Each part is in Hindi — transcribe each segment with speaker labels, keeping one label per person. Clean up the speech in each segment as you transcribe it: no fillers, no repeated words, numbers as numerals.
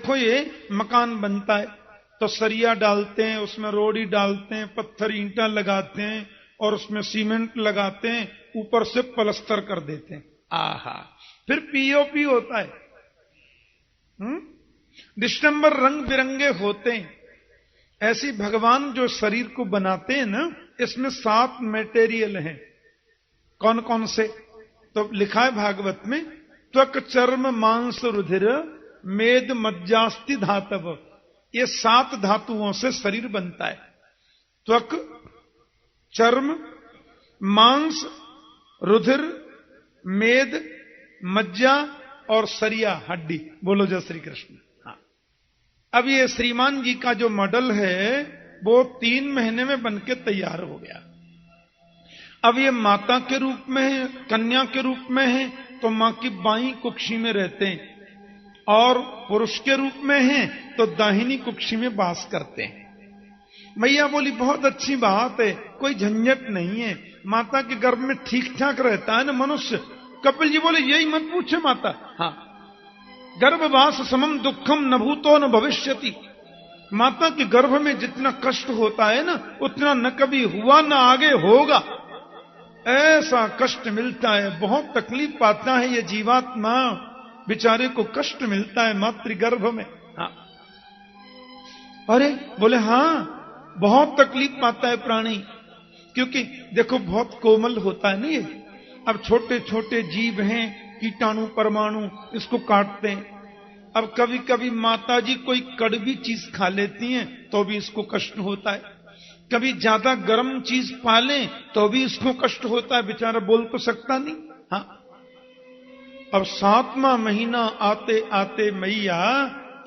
Speaker 1: देखो ये मकान बनता है तो सरिया डालते हैं, उसमें रोड़ी डालते हैं, पत्थर ईंटा लगाते हैं और उसमें सीमेंट लगाते हैं, ऊपर से प्लास्टर कर देते हैं। आहा, फिर पीओपी होता है। दिसंबर रंग बिरंगे होते हैं। ऐसी भगवान जो शरीर को बनाते हैं ना, इसमें 7 मटेरियल हैं। कौन कौन से? तो लिखा है भागवत में, त्वक चर्म मांस रुधिर मेद मज्जास्ति धातव। ये 7 धातुओं से शरीर बनता है। त्वक, चर्म, मांस, रुधिर, मेद, मज्जा और सरिया हड्डी। बोलो जय श्री कृष्ण। हाँ, अब ये श्रीमान जी का जो मॉडल है वो 3 महीने में बनके तैयार हो गया। अब ये माता के रूप में है, कन्या के रूप में है तो मां की बाईं कुक्षी में रहते हैं, और पुरुष के रूप में है तो दाहिनी कुक्षी में वास करते हैं। मैया बोली बहुत अच्छी बात है, कोई झंझट नहीं है, माता के गर्भ में ठीक ठाक रहता है ना मनुष्य। कपिल जी बोले यही मत पूछे माता। हाँ, गर्भवास समम दुखम न भूतो न भविष्यति। माता के गर्भ में जितना कष्ट होता है ना, उतना न कभी हुआ न आगे होगा। ऐसा कष्ट मिलता है, बहुत तकलीफ पाता है ये जीवात्मा, बेचारे को कष्ट मिलता है मातृगर्भ में। हाँ, अरे बोले हाँ, बहुत तकलीफ पाता है प्राणी, क्योंकि देखो बहुत कोमल होता है ना ये। अब छोटे छोटे जीव हैं, कीटाणु परमाणु, इसको काटते हैं। अब कभी कभी माताजी कोई कड़वी चीज खा लेती हैं तो भी इसको कष्ट होता है। कभी ज्यादा गर्म चीज पालें तो भी इसको कष्ट होता है, बेचारा बोल तो सकता नहीं। हाँ, अब 7वां महीना आते आते मैया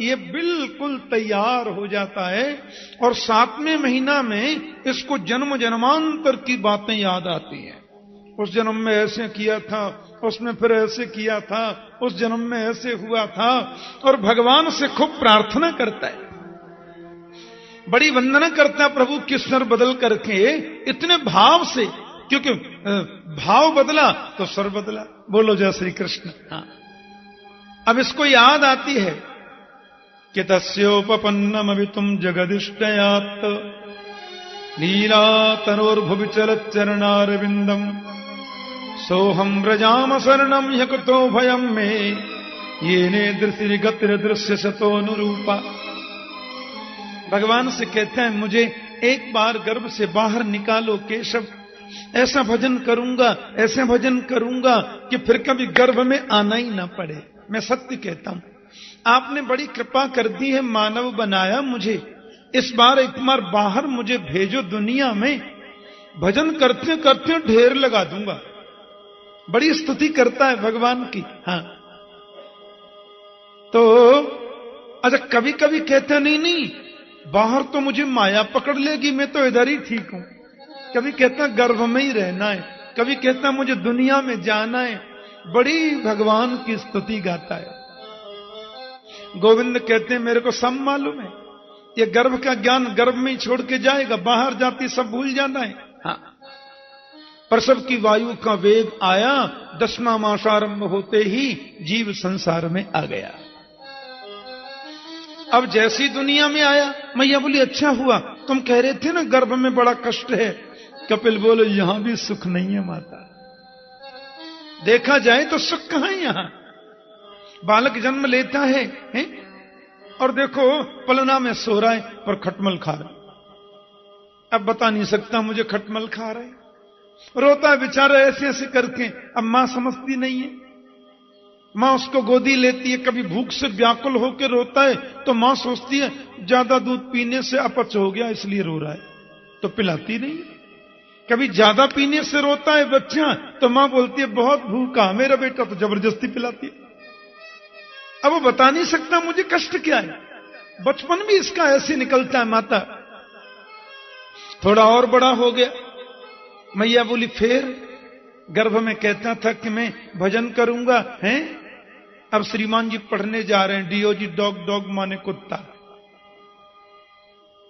Speaker 1: ये बिल्कुल तैयार हो जाता है, और 7वें महीना में इसको जन्म जन्मांतर की बातें याद आती हैं। उस जन्म में ऐसे किया था, उसमें फिर ऐसे किया था, उस जन्म में ऐसे हुआ था, और भगवान से खूब प्रार्थना करता है, बड़ी वंदना करता है प्रभु के स्वर बदल करके, इतने भाव से, क्योंकि भाव बदला तो स्वर बदला। बोलो जय श्री कृष्ण। हाँ, अब इसको याद आती है कि तस्योपपन्नम अभितुम जगदिष्टयात् लीला तनोर्भुवि चलत् चरणारविंदम सोहम व्रजाम शरणम यकुतो भयम मे येने दृश्य गतिर दृश्य शतोनुरूपा। भगवान से कहते हैं मुझे एक बार गर्भ से बाहर निकालो केशव, ऐसा भजन करूंगा, ऐसे भजन करूंगा कि फिर कभी गर्भ में आना ही ना पड़े। मैं सत्य कहता हूं, आपने बड़ी कृपा कर दी है, मानव बनाया मुझे, इस बार एक बार बाहर मुझे भेजो दुनिया में, भजन करते करते ढेर लगा दूंगा। बड़ी स्तुति करता है भगवान की। हाँ, तो अच्छा कभी कभी कहते नहीं बाहर तो मुझे माया पकड़ लेगी, मैं तो इधर ही ठीक हूं। कभी कहता गर्भ में ही रहना है, कभी कहता मुझे दुनिया में जाना है। बड़ी भगवान की स्तुति गाता है। गोविंद कहते हैं मेरे को सब मालूम है, ये गर्भ का ज्ञान गर्भ में ही छोड़ के जाएगा, बाहर जाती सब भूल जाना है। हाँ, प्रसव की वायु का वेग आया, 10वां मास आरंभ होते ही जीव संसार में आ गया। अब जैसी दुनिया में आया, मैया बोली अच्छा हुआ, तुम कह रहे थे ना गर्भ में बड़ा कष्ट है। कपिल बोले यहां भी सुख नहीं है माता, देखा जाए तो सुख कहां है यहां। बालक जन्म लेता है और देखो पलना में सो रहा है पर खटमल खा रहा है। अब बता नहीं सकता मुझे खटमल खा रहा है, रोता है बेचारा ऐसे ऐसे करके। अब मां समझती नहीं है, मां उसको गोदी लेती है, कभी भूख से व्याकुल होकर रोता है तो मां सोचती है ज्यादा दूध पीने से अपच हो गया इसलिए रो रहा है, तो पिलाती नहीं। कभी ज्यादा पीने से रोता है बच्चा तो मां बोलती है बहुत भूखा मेरा बेटा, तो जबरदस्ती पिलाती है। अब वो बता नहीं सकता मुझे कष्ट क्या है, बचपन भी इसका ऐसे निकलता है। माता थोड़ा और बड़ा हो गया, मैया बोली फिर गर्भ में कहता था कि मैं भजन करूंगा, हैं? अब श्रीमान जी पढ़ने जा रहे हैं, डीओजी डॉग, डॉग माने कुत्ता,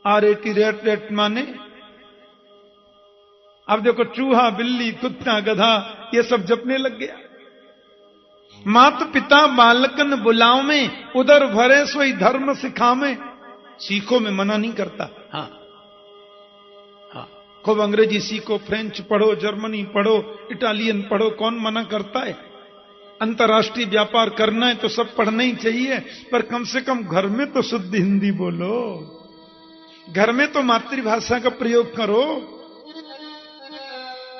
Speaker 1: RAT रेट, रेट माने। अब देखो चूहा, बिल्ली, कुत्ता, गधा ये सब जपने लग गया। मात पिता बालकन बुलाओ में, उधर भरे सोई धर्म सिखावे। सीखो में मना नहीं करता। हाँ हाँ, खूब अंग्रेजी सीखो, फ्रेंच पढ़ो, जर्मनी पढ़ो, इटालियन पढ़ो, कौन मना करता है? अंतर्राष्ट्रीय व्यापार करना है तो सब पढ़ना ही चाहिए, पर कम से कम घर में तो शुद्ध हिंदी बोलो, घर में तो मातृभाषा का प्रयोग करो।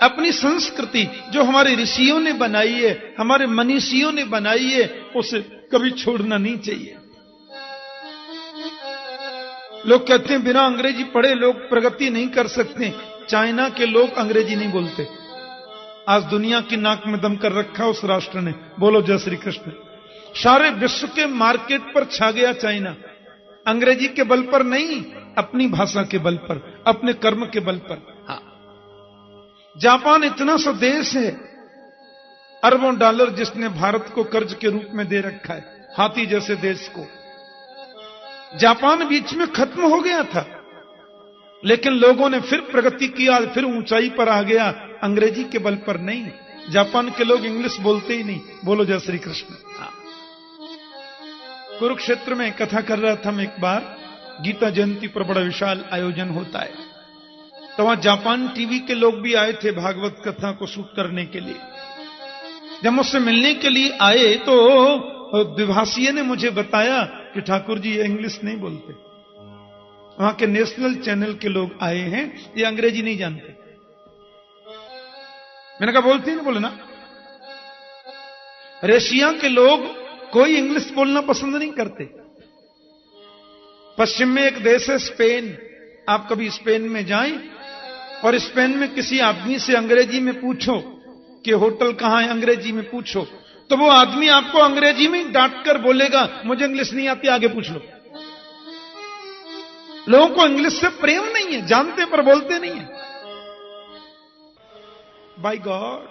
Speaker 1: अपनी संस्कृति जो हमारे ऋषियों ने बनाई है, हमारे मनीषियों ने बनाई है, उसे कभी छोड़ना नहीं चाहिए। लोग कहते हैं बिना अंग्रेजी पढ़े लोग प्रगति नहीं कर सकते। चाइना के लोग अंग्रेजी नहीं बोलते। आज दुनिया की नाक में दम कर रखा उस राष्ट्र ने। बोलो जय श्री कृष्ण। सारे विश्व के मार्केट पर छा गया चाइना, अंग्रेजी के बल पर नहीं, अपनी भाषा के बल पर, अपने कर्म के बल पर। हाँ, जापान इतना सा देश है, अरबों डॉलर जिसने भारत को कर्ज के रूप में दे रखा है, हाथी जैसे देश को। जापान बीच में खत्म हो गया था, लेकिन लोगों ने फिर प्रगति किया, फिर ऊंचाई पर आ गया, अंग्रेजी के बल पर नहीं। जापान के लोग इंग्लिश बोलते ही नहीं। बोलो जय श्री कृष्ण। कुरुक्षेत्र में कथा कर रहा था मैं एक बार, गीता जयंती पर बड़ा विशाल आयोजन होता है, तो वहां जापान टीवी के लोग भी आए थे भागवत कथा को शूट करने के लिए। जब मुझसे मिलने के लिए आए तो द्विभाषीय ने मुझे बताया कि ठाकुर जी ये इंग्लिश नहीं बोलते, वहां के नेशनल चैनल के लोग आए हैं, ये अंग्रेजी नहीं जानते। मैंने कहा बोलते ही नहीं। बोले ना, रशिया के लोग कोई इंग्लिश बोलना पसंद नहीं करते। पश्चिम में एक देश है स्पेन, आप कभी स्पेन में जाएं और स्पेन में किसी आदमी से अंग्रेजी में पूछो कि होटल कहां है, अंग्रेजी में पूछो, तो वो आदमी आपको अंग्रेजी में डांट कर बोलेगा मुझे इंग्लिश नहीं आती, आगे पूछ लो। लोगों को इंग्लिश से प्रेम नहीं है, जानते पर बोलते नहीं है। बाय गॉड,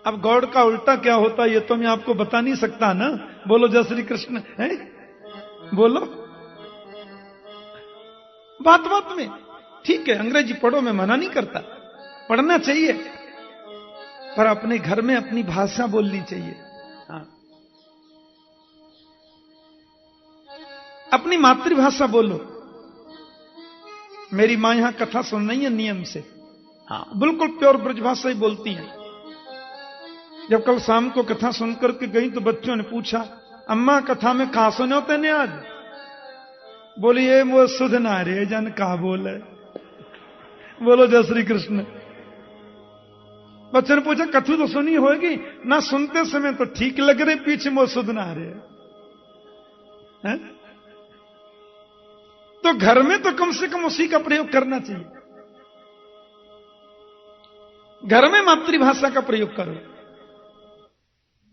Speaker 1: अब गॉड का उल्टा क्या होता है ये तो मैं आपको बता नहीं सकता ना। बोलो जय श्री कृष्ण है, बोलो। बात बात में ठीक है, अंग्रेजी पढ़ो, मैं मना नहीं करता, पढ़ना चाहिए, पर अपने घर में अपनी भाषा बोलनी चाहिए। हाँ, अपनी मातृभाषा बोलो। मेरी मां यहां कथा सुन रही है नियम से, हाँ, बिल्कुल प्योर ब्रजभाषा ही बोलती हैं। जब कल शाम को कथा सुनकर के गई तो बच्चों ने पूछा, अम्मा कथा में कहा सुने होते ने आज? बोली ये वो सुध ना रे जन कहा बोले। बोलो जय श्री कृष्ण। बच्चे ने पूछा कथू तो सुनी होगी ना, सुनते समय तो ठीक लग रहे, पीछे वो सुध ना रे हैं? तो घर में तो कम से कम उसी का प्रयोग करना चाहिए। घर में मातृभाषा का प्रयोग करो,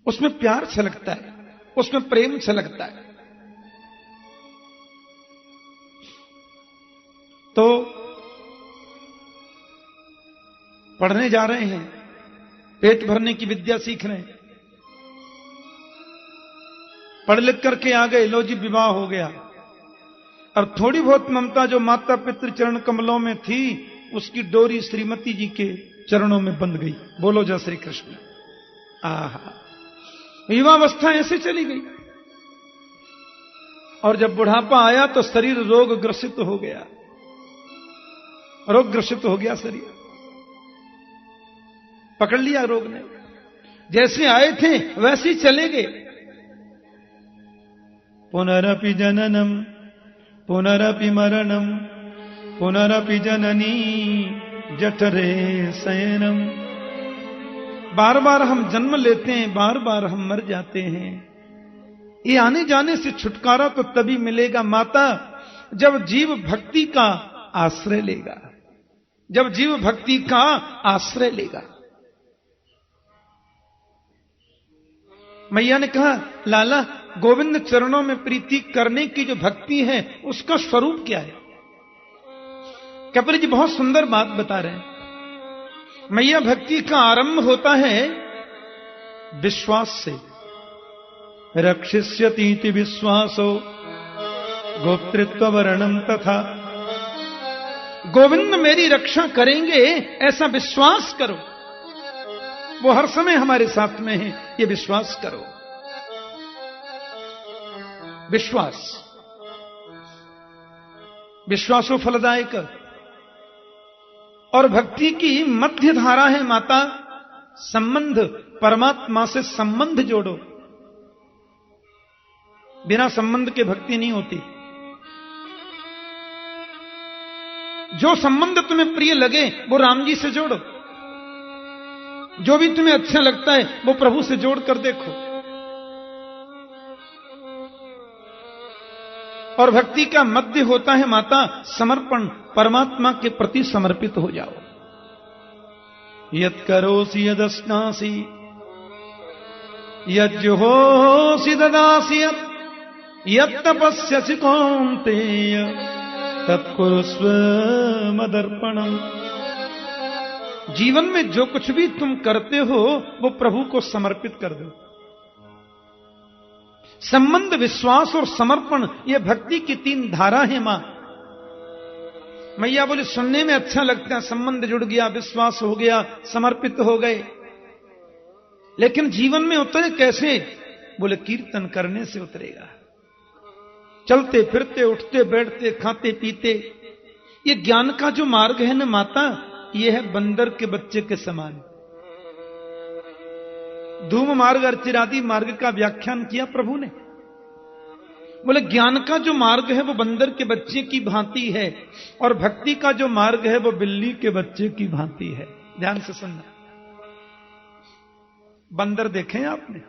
Speaker 1: उसमें प्यार छलकता है, उसमें प्रेम छलकता है। तो पढ़ने जा रहे हैं, पेट भरने की विद्या सीख रहे हैं, पढ़ लिख करके आ गए, लो जी विवाह हो गया। और थोड़ी बहुत ममता जो माता पितृ चरण कमलों में थी, उसकी डोरी श्रीमती जी के चरणों में बंध गई। बोलो जय श्री कृष्ण। आहा, युवावस्था ऐसे चली गई, और जब बुढ़ापा आया तो शरीर रोग ग्रसित हो गया, रोग ग्रसित हो गया शरीर, पकड़ लिया रोग ने। जैसे आए थे वैसे ही चले गए। पुनरपि जननम पुनरपि मरणम पुनरपि जननी जठरे शयनम। बार बार हम जन्म लेते हैं, बार बार हम मर जाते हैं। ये आने जाने से छुटकारा तो तभी मिलेगा माता, जब जीव भक्ति का आश्रय लेगा, जब जीव भक्ति का आश्रय लेगा। मैया ने कहा, लाला गोविंद चरणों में प्रीति करने की जो भक्ति है उसका स्वरूप क्या है? कपिल जी बहुत सुंदर बात बता रहे हैं। मैया भक्ति का आरंभ होता है विश्वास से। रक्षिष्यतीति विश्वासो गोप्तृत्व वर्णम तथा। गोविंद मेरी रक्षा करेंगे ऐसा विश्वास करो। वो हर समय हमारे साथ में है, ये विश्वास करो। विश्वासो फलदायक। और भक्ति की मध्य धारा है माता, संबंध, परमात्मा से संबंध जोड़ो। बिना संबंध के भक्ति नहीं होती। जो संबंध तुम्हें प्रिय लगे वो राम जी से जोड़ो, जो भी तुम्हें अच्छा लगता है वो प्रभु से जोड़ कर देखो। और भक्ति का मध्य होता है माता समर्पण, परमात्मा के प्रति समर्पित हो जाओ। यत् करोसि यदश्नासि यज्जुहोसि ददासि यत् तपस्यसि कौन्तेय तत्कुरुस्व मदर्पणम्। जीवन में जो कुछ भी तुम करते हो वो प्रभु को समर्पित कर दो। संबंध, विश्वास और समर्पण, ये भक्ति की 3 धारा है मां। मैया बोले सुनने में अच्छा लगता है, संबंध जुड़ गया, विश्वास हो गया, समर्पित हो गए, लेकिन जीवन में उतरे कैसे? बोले कीर्तन करने से उतरेगा। चलते फिरते, उठते बैठते, खाते पीते, ये ज्ञान का जो मार्ग है ना माता, ये है बंदर के बच्चे के समान। धूम मार्ग अर्चिरादि मार्ग का व्याख्यान किया प्रभु ने। बोले ज्ञान का जो मार्ग है वो बंदर के बच्चे की भांति है, और भक्ति का जो मार्ग है वो बिल्ली के बच्चे की भांति है। ध्यान से सुनना। बंदर देखे आपने?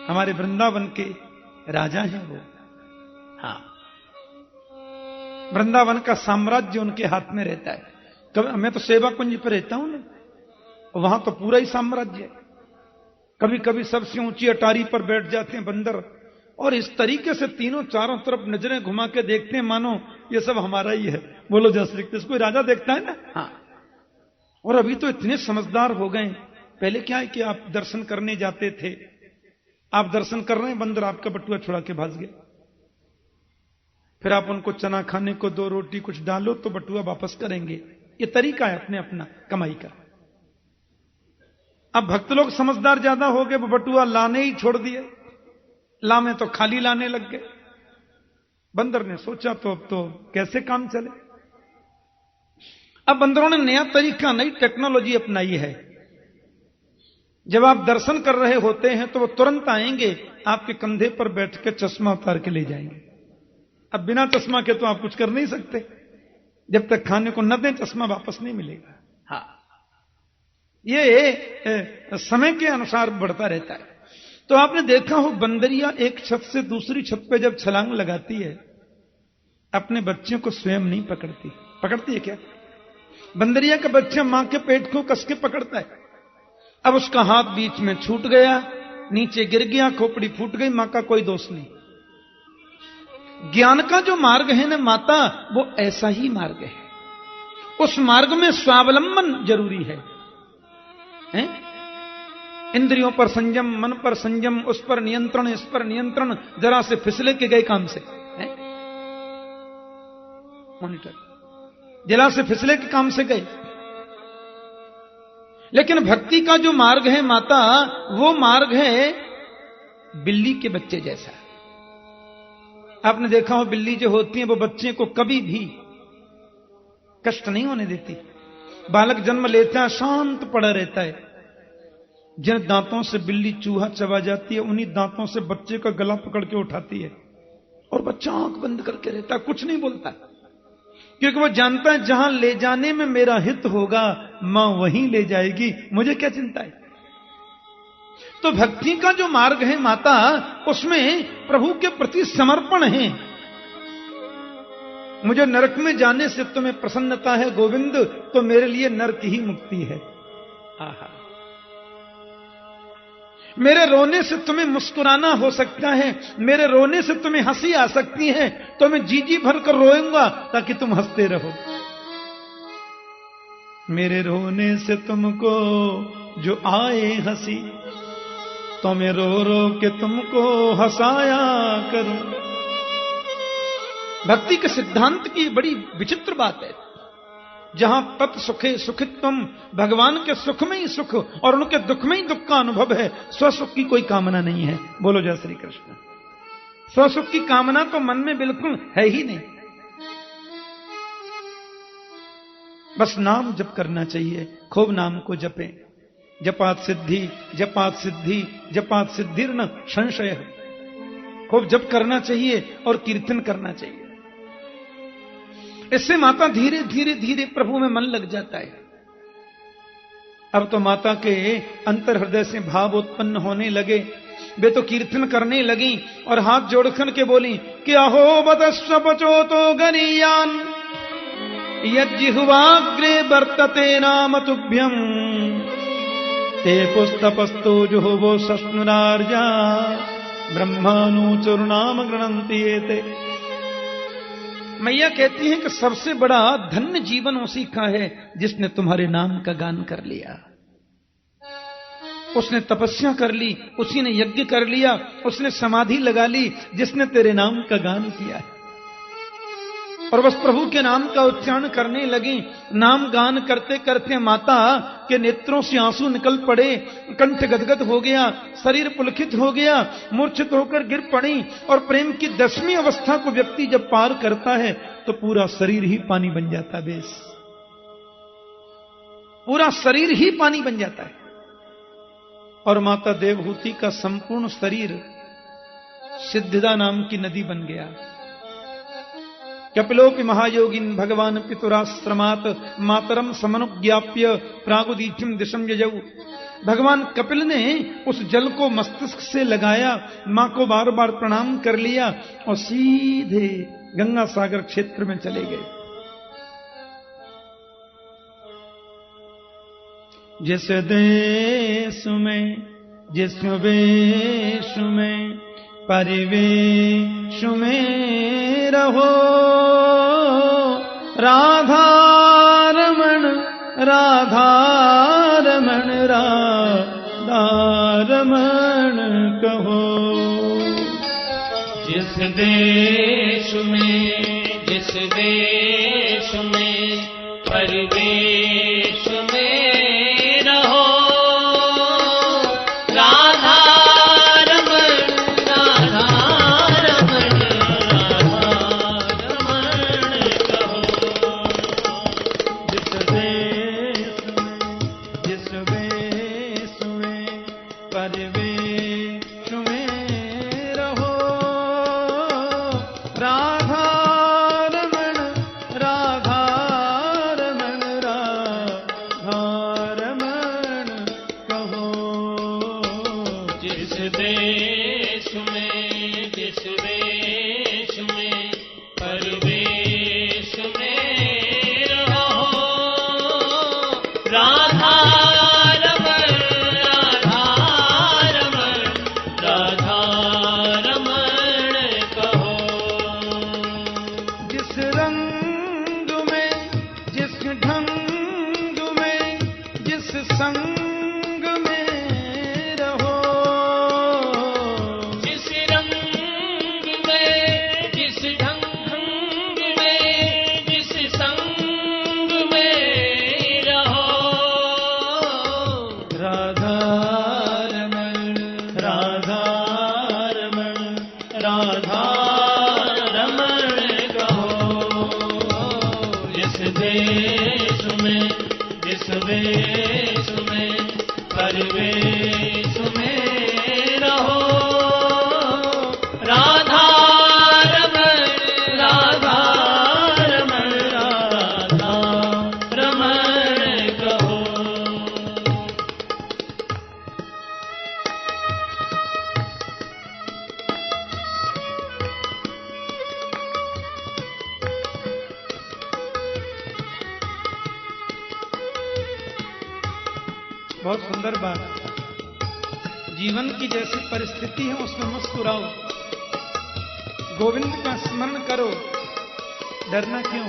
Speaker 1: हमारे वृंदावन के राजा हैं वो। हाँ, वृंदावन का साम्राज्य उनके हाथ में रहता है। मैं तो सेवा कुंज पर रहता हूं ना, वहां तो पूरा ही साम्राज्य है। कभी कभी सबसे ऊंची अटारी पर बैठ जाते हैं बंदर, और इस तरीके से तीनों चारों तरफ नजरें घुमा के देखते हैं मानो ये सब हमारा ही है। बोलो जय श्री कृष्ण। कोई राजा देखता है ना। हाँ, और अभी तो इतने समझदार हो गए। पहले क्या है कि आप दर्शन करने जाते थे, आप दर्शन कर रहे हैं, बंदर आपका बटुआ छुड़ा के भाग गया, फिर आप उनको चना खाने को 2 रोटी कुछ डालो तो बटुआ वापस करेंगे। ये तरीका है अपने अपना कमाई का। अब भक्त लोग समझदार ज्यादा हो गए, वो बटुआ लाने ही छोड़ दिए, लामे तो खाली लाने लग गए। बंदर ने सोचा तो अब तो कैसे काम चले। अब बंदरों ने नया तरीका, नई टेक्नोलॉजी अपनाई है। जब आप दर्शन कर रहे होते हैं तो वो तुरंत आएंगे, आपके कंधे पर बैठ के चश्मा उतार के ले जाएंगे। अब बिना चश्मा के तो आप कुछ कर नहीं सकते, जब तक खाने को न दें चश्मा वापस नहीं मिलेगा। हाँ, ये समय के अनुसार बढ़ता रहता है। तो आपने देखा हो बंदरिया एक छत से दूसरी छत पे जब छलांग लगाती है, अपने बच्चों को स्वयं नहीं पकड़ती। पकड़ती है क्या? बंदरिया का बच्चा मां के पेट को कस के पकड़ता है। अब उसका हाथ बीच में छूट गया, नीचे गिर गया, खोपड़ी फूट गई, मां का कोई दोष नहीं। ज्ञान का जो मार्ग है ना माता, वो ऐसा ही मार्ग है। उस मार्ग में स्वावलंबन जरूरी है। इंद्रियों पर संयम, मन पर संयम, उस पर नियंत्रण, इस पर नियंत्रण, जरा से फिसले के गए काम से। मॉनिटर जरा से फिसले के काम से गए। लेकिन भक्ति का जो मार्ग है माता, वो मार्ग है बिल्ली के बच्चे जैसा। आपने देखा हो बिल्ली जो होती है वो बच्चे को कभी भी कष्ट नहीं होने देती। बालक जन्म लेता है, शांत पड़ा रहता है। जिन दांतों से बिल्ली चूहा चबा जाती है, उन्हीं दांतों से बच्चे का गला पकड़ के उठाती है, और बच्चा आंख बंद करके रहता है, कुछ नहीं बोलता, क्योंकि वो जानता है जहां ले जाने में मेरा हित होगा मां वहीं ले जाएगी, मुझे क्या चिंता है। तो भक्ति का जो मार्ग है माता, उसमें प्रभु के प्रति समर्पण है। मुझे नरक में जाने से तुम्हें प्रसन्नता है गोविंद, तो मेरे लिए नरक ही मुक्ति है। आहा, मेरे रोने से तुम्हें मुस्कुराना हो सकता है, मेरे रोने से तुम्हें हंसी आ सकती है, तो मैं जी जी भर कर रोऊंगा ताकि तुम हंसते रहो। मेरे रोने से तुमको जो आए हंसी, तो मैं रो रो के तुमको हंसाया करूं। भक्ति के सिद्धांत की बड़ी विचित्र बात है। जहां तत् सुखे सुखित्वम, भगवान के सुख में ही सुख और उनके दुख में ही दुख का अनुभव है। स्वसुख की कोई कामना नहीं है। बोलो जय श्री कृष्ण। स्वसुख की कामना तो मन में बिल्कुल है ही नहीं। बस नाम जप करना चाहिए, खूब नाम को जपें। जपात सिद्धि, जपात सिद्धि, जपात सिद्धिर्न संशय। खूब जप करना चाहिए और कीर्तन करना चाहिए। इससे माता धीरे धीरे धीरे प्रभु में मन लग जाता है। अब तो माता के अंतर हृदय से भाव उत्पन्न होने लगे। वे तो कीर्तन करने लगी और हाथ जोड़कर के बोली कि अहो बतस्व पचो तो गनीयान यज्जिह्वाग्रे वर्तते नाम तुभ्यम ते पुस्तपस्तो जुहुवो सस्नुरार्या ब्रह्मानुचुर्नाम गृणन्ति एते। मैया कहती हैं कि सबसे बड़ा धन्य जीवन उसी का है जिसने तुम्हारे नाम का गान कर लिया। उसने तपस्या कर ली, उसी ने यज्ञ कर लिया, उसने समाधि लगा ली जिसने तेरे नाम का गान किया है। और बस प्रभु के नाम का उच्चारण करने लगी। नाम गान करते करते माता के नेत्रों से आंसू निकल पड़े, कंठ गदगद हो गया, शरीर पुलकित हो गया, मूर्छित होकर गिर पड़ी। और प्रेम की 10वीं अवस्था को व्यक्ति जब पार करता है तो पूरा शरीर ही पानी बन जाता है। बेस पूरा शरीर ही पानी बन जाता है। और माता देवहूति का संपूर्ण शरीर सिद्धिदा नाम की नदी बन गया। कपिलोपि महायोगिन भगवान पितुराश्रमात मातरम समनुज्ञाप्य प्रागुदीक्षिम दिशम यजौ। भगवान कपिल ने उस जल को मस्तिष्क से लगाया, मां को बार बार प्रणाम कर लिया और सीधे गंगा सागर क्षेत्र में चले गए। जिस देश में जिस वेश में परिवेश में रहो राधारमण राधारमण राधारमण कहो।
Speaker 2: जिस देश में परिवेश में रहो
Speaker 1: बहुत सुंदर बात। जीवन की जैसी परिस्थिति है उसमें मुस्कुराओ, गोविंद का स्मरण करो, डरना क्यों।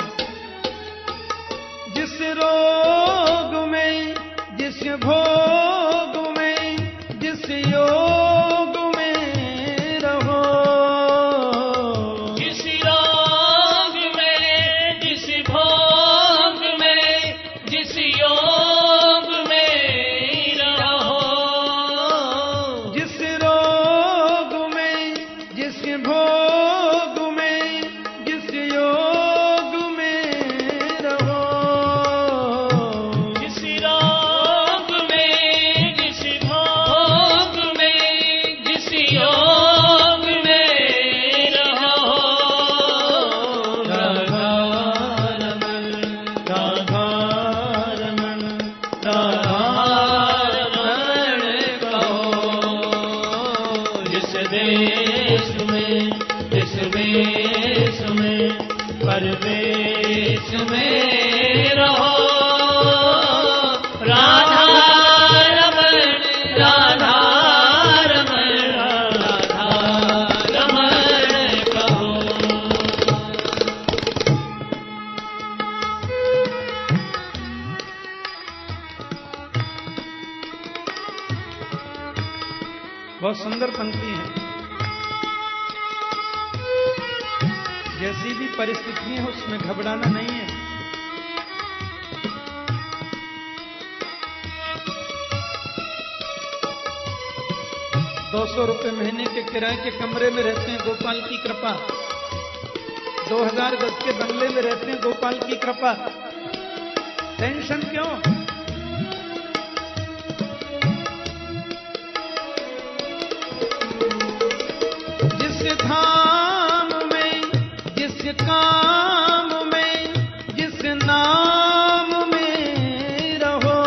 Speaker 1: जिस रोग में जिस भोग में जिस योग में रहो,
Speaker 2: जिस रोग में जिस भोग में देश में रहो। राधा रमण राधा रमण राधा रमण कहो।
Speaker 1: बहुत सुंदर पंक्ति है। जैसी भी परिस्थिति है उसमें घबराना नहीं है। ₹200 महीने के किराए के कमरे में रहते हैं, गोपाल की कृपा। 2000 गज के बंगले में रहते हैं, गोपाल की कृपा। टेंशन क्यों? जिस धाम में, जिस काम में, जिस नाम में रहो।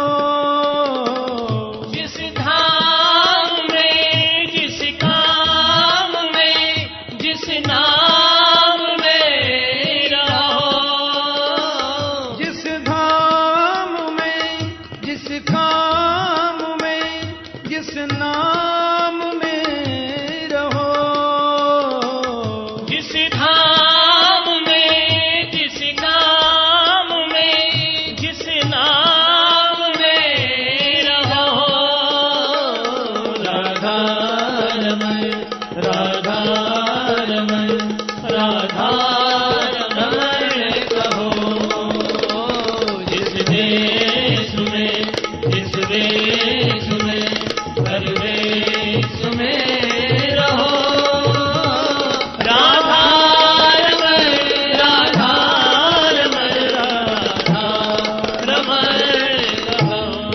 Speaker 2: जिस धाम में, जिस काम में, जिस नाम में रहो।
Speaker 1: जिस धाम में, जिस काम में, जिस नाम में रहो।
Speaker 2: जिस धाम में, जिस काम में, जिस नाम में रहो। राधा रमण राधा रमण राधा रमण कहो। जिस देश में, जिस वेश में, हर वेश में रहो। राधा रमण राधा रमण राधा रमण कहो।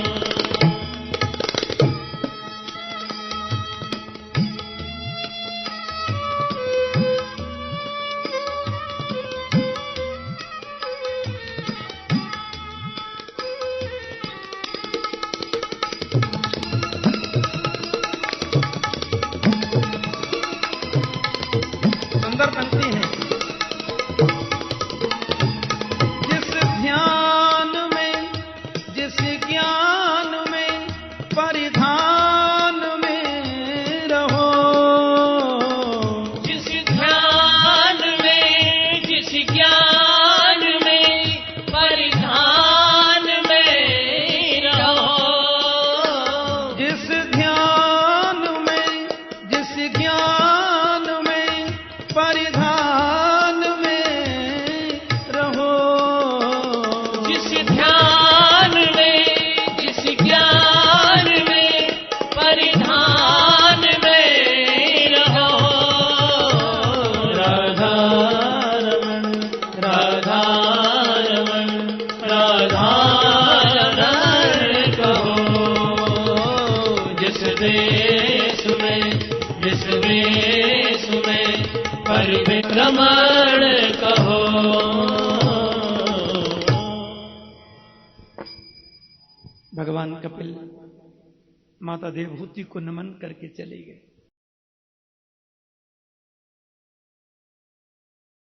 Speaker 1: सुंदर पंक्ति है। जिस ध्यान में, जिस ज्ञान में, परिधान में रहो।
Speaker 2: जिस ध्यान में, जिस ज्ञान में, परिधान में रहो।
Speaker 1: जिस ध्यान में, जिस ज्ञान में, परिधान में रहो।
Speaker 2: जिस ध्यान में, जिस ज्ञान में, परिधान में रहो। राधा रमण राधा रमण राधा रमण कहो। जिस देश में, जिस वेश में, परिभ्रमण कहो।
Speaker 1: भगवान कपिल माता देवहूति को नमन करके चले गए।